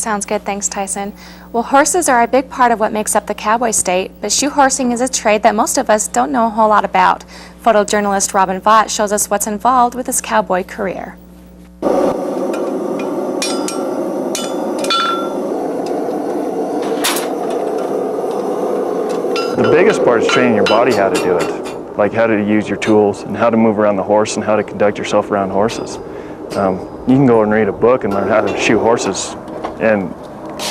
Sounds good, thanks Tyson. Well, horses are a big part of what makes up the cowboy state, but shoe horsing is a trade that most of us don't know a whole lot about. Photojournalist Robyn shows us what's involved with his cowboy career. The biggest part is training your body how to do it, like how to use your tools and how to move around the horse and how to conduct yourself around horses. You can go and read a book and learn how to shoe horses and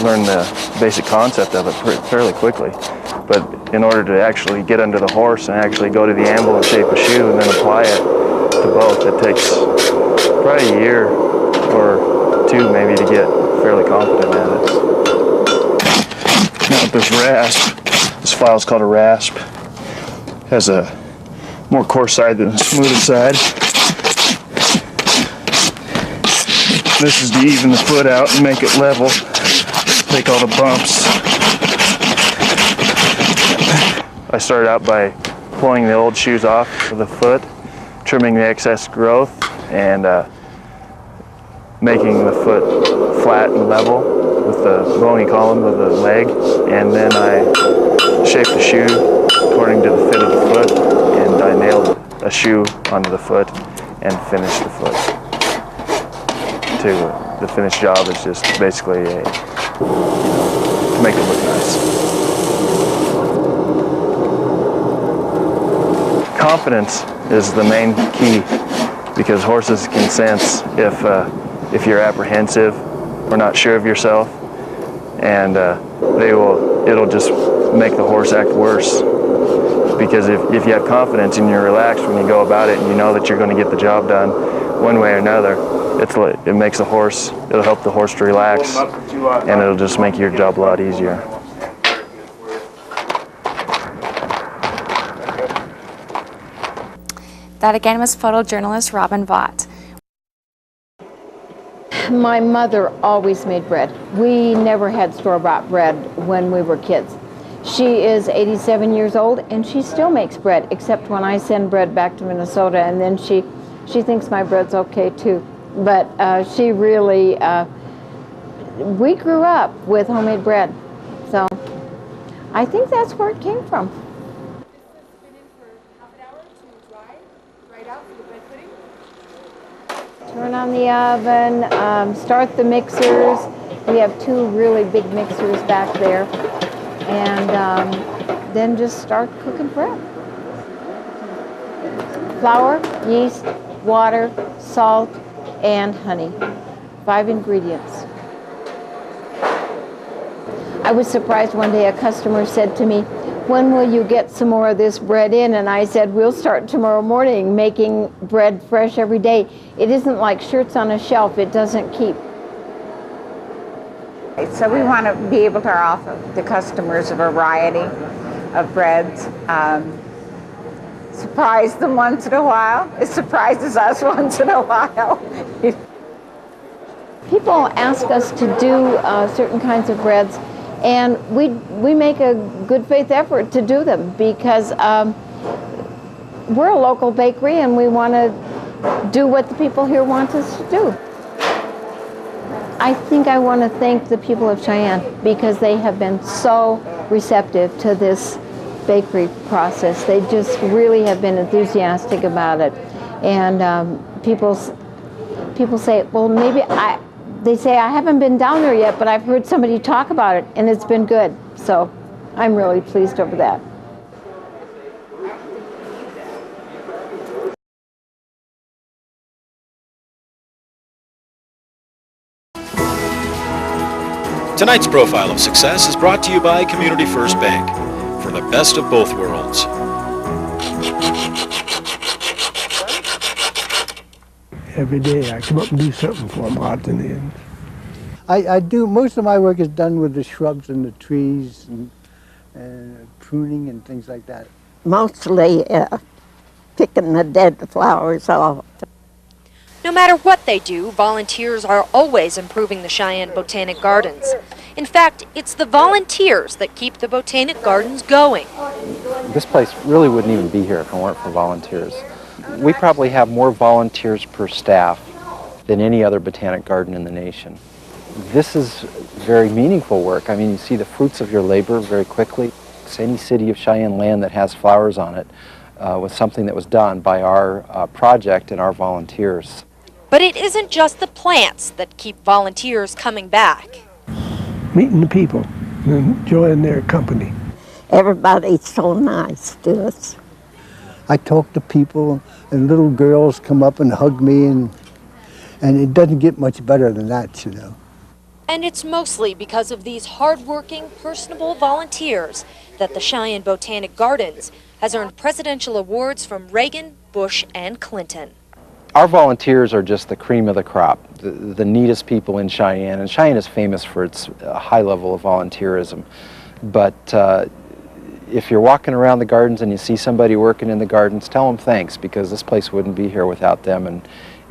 learn the basic concept of it fairly quickly. But in order to actually get under the horse and actually go to the anvil and shape a shoe and then apply it to both, it takes probably a year or two maybe to get fairly confident at it. Now with this rasp, this file is called a rasp. It has a more coarse side than a smoother side. This is to even the foot out and make it level. Take all the bumps. I started out by pulling the old shoes off of the foot, trimming the excess growth, and making the foot flat and level with the bony column of the leg. And then I shaped the shoe according to the fit of the foot, and I nailed a shoe onto the foot and finished the foot. The finished job is just basically to make it look nice. Confidence is the main key, because horses can sense if you're apprehensive or not sure of yourself, and it'll just make the horse act worse. Because if you have confidence and you're relaxed when you go about it and you know that you're going to get the job done one way or another, it makes the horse, it'll help the horse to relax, and it'll just make your job a lot easier. That again was photojournalist Robyn. My mother always made bread. We never had store-bought bread when we were kids. She is 87 years old and she still makes bread, except when I send bread back to Minnesota, and then she thinks my bread's okay too. But she really, we grew up with homemade bread, so I think that's where it came from. This has been in for half an hour to dry, dried out for the bread pudding. Turn on the oven, start the mixers. We have two really big mixers back there, and then just start cooking bread. Flour, yeast, water, salt, and honey. 5 ingredients. I was surprised one day a customer said to me, "When will you get some more of this bread in?" And I said, "We'll start tomorrow morning making bread fresh every day." It isn't like shirts on a shelf. It doesn't keep. So we want to be able to offer the customers a variety of breads. Surprise them once in a while. It surprises us once in a while. People ask us to do certain kinds of breads, and we make a good faith effort to do them, because we're a local bakery and we want to do what the people here want us to do. I think I want to thank the people of Cheyenne, because they have been so receptive to this bakery process. They just really have been enthusiastic about it. And people say, well, they say, I haven't been down there yet, but I've heard somebody talk about it, and it's been good. So I'm really pleased over that. Tonight's Profile of Success is brought to you by Community First Bank, for the best of both worlds. Every day I come up and do something for them, odds and ends. I do, most of my work is done with the shrubs and the trees and pruning and things like that. Mostly picking the dead flowers off. No matter what they do, volunteers are always improving the Cheyenne Botanic Gardens. In fact, it's the volunteers that keep the Botanic Gardens going. This place really wouldn't even be here if it weren't for volunteers. We probably have more volunteers per staff than any other botanic garden in the nation. this is very meaningful work. I mean, you see the fruits of your labor very quickly. Any city of Cheyenne land that has flowers on it was something that was done by our project and our volunteers. But it isn't just the plants that keep volunteers coming back. Meeting the people, enjoying their company. Everybody's so nice to us. I talk to people, and little girls come up and hug me, and it doesn't get much better than that, you know. And it's mostly because of these hard-working, personable volunteers that the Cheyenne Botanic Gardens has earned presidential awards from Reagan, Bush, and Clinton. Our volunteers are just the cream of the crop, the neatest people in Cheyenne, and Cheyenne is famous for its high level of volunteerism. But if you're walking around the gardens and you see somebody working in the gardens, tell them thanks, because this place wouldn't be here without them,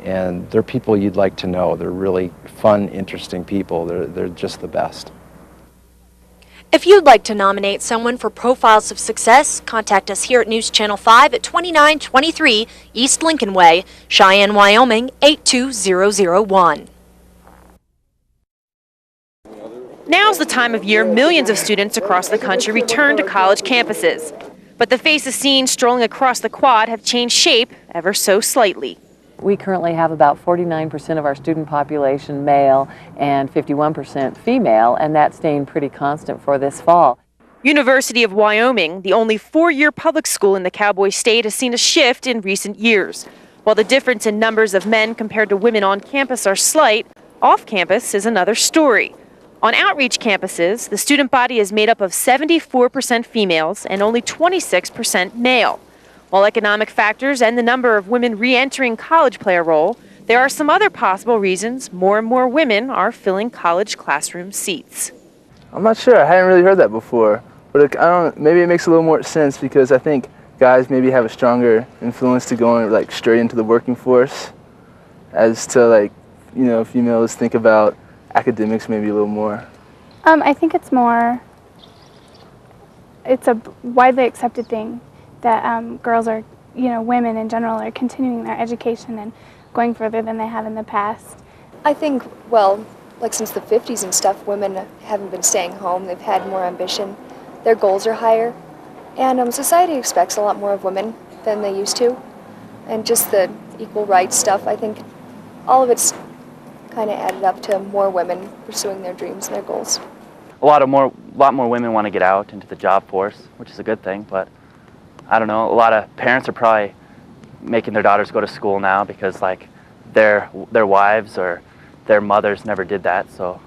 and they're people you'd like to know. They're really fun, interesting people. They're just the best. If you'd like to nominate someone for Profiles of Success, contact us here at News Channel 5 at 2923 East Lincoln Way, Cheyenne, Wyoming 82001. Now's the time of year millions of students across the country return to college campuses. But the faces seen strolling across the quad have changed shape ever so slightly. We currently have about 49% of our student population male and 51% female, and that's staying pretty constant for this fall. University of Wyoming, the only four-year public school in the Cowboy State, has seen a shift in recent years. While the difference in numbers of men compared to women on campus are slight, off campus is another story. On outreach campuses, the student body is made up of 74% females and only 26% male. While economic factors and the number of women re-entering college play a role, there are some other possible reasons more and more women are filling college classroom seats. I'm not sure. I hadn't really heard that before, but maybe it makes a little more sense because I think guys maybe have a stronger influence to going like straight into the working force, as to females think about academics maybe a little more. I think it's a widely accepted thing that girls are, women in general are continuing their education and going further than they have in the past. I think, since the 50s and stuff, women haven't been staying home. They've had more ambition. Their goals are higher. And society expects a lot more of women than they used to. And just the equal rights stuff, I think all of it's kind of added up to more women pursuing their dreams and their goals. A lot more women want to get out into the job force, which is a good thing, but I don't know, a lot of parents are probably making their daughters go to school now because their wives or their mothers never did that, so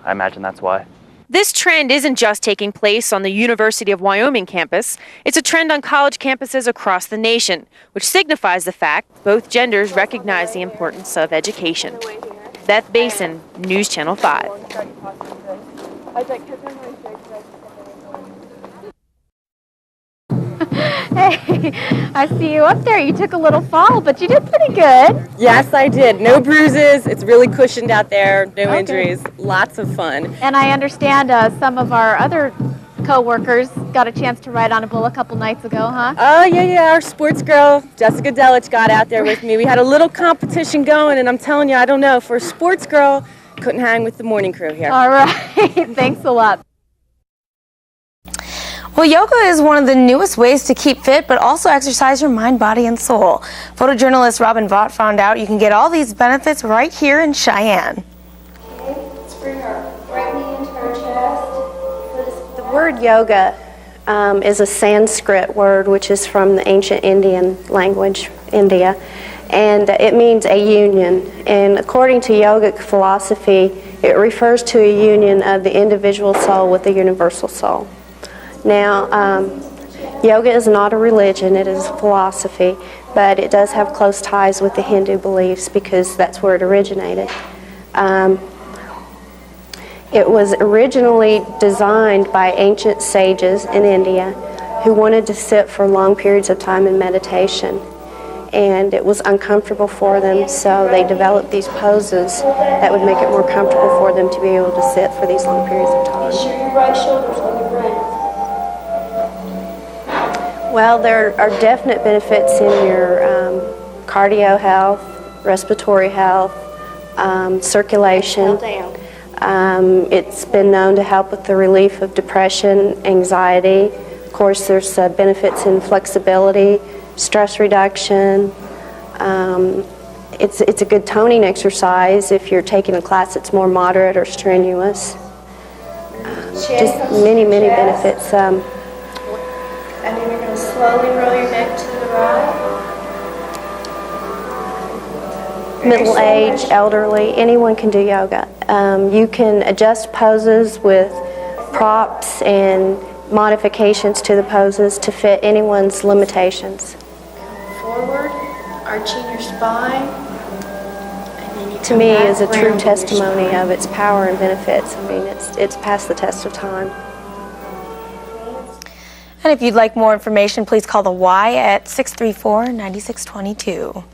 I imagine that's why. This trend isn't just taking place on the University of Wyoming campus. It's a trend on college campuses across the nation, which signifies the fact both genders recognize the importance of education. Beth Basin, News Channel 5. Hey, I see you up there. You took a little fall, but you did pretty good. Yes, I did. No bruises. It's really cushioned out there. No injuries. Lots of fun. And I understand some of our other co-workers got a chance to ride on a bull a couple nights ago, huh? Oh, yeah. Our sports girl, Jessica Delich, got out there with me. We had a little competition going, and I'm telling you, I don't know. For a sports girl, couldn't hang with the morning crew here. All right. Thanks a lot. Well, yoga is one of the newest ways to keep fit, but also exercise your mind, body, and soul. Photojournalist Robyn Vaught found out you can get all these benefits right here in Cheyenne. Okay, let's bring our right knee into our chest. The word yoga is a Sanskrit word, which is from the ancient Indian language, India, and it means a union. And according to yogic philosophy, it refers to a union of the individual soul with the universal soul. Now, yoga is not a religion, it is a philosophy, but it does have close ties with the Hindu beliefs because that's where it originated. It was originally designed by ancient sages in India who wanted to sit for long periods of time in meditation. And it was uncomfortable for them, so they developed these poses that would make it more comfortable for them to be able to sit for these long periods of time. Be sure your right shoulder's on the ground. Well, there are definite benefits in your cardio health, respiratory health, circulation. It's been known to help with the relief of depression, anxiety. Of course, there's benefits in flexibility, stress reduction. It's a good toning exercise if you're taking a class that's more moderate or strenuous. Just many benefits. And then you're going to slowly roll your neck to the right. Middle age, elderly, anyone can do yoga. You can adjust poses with props and modifications to the poses to fit anyone's limitations. Forward, arching your spine. To me, is a true testimony of its power and benefits. I mean, it's passed the test of time. And if you'd like more information, please call the Y at 634-9622.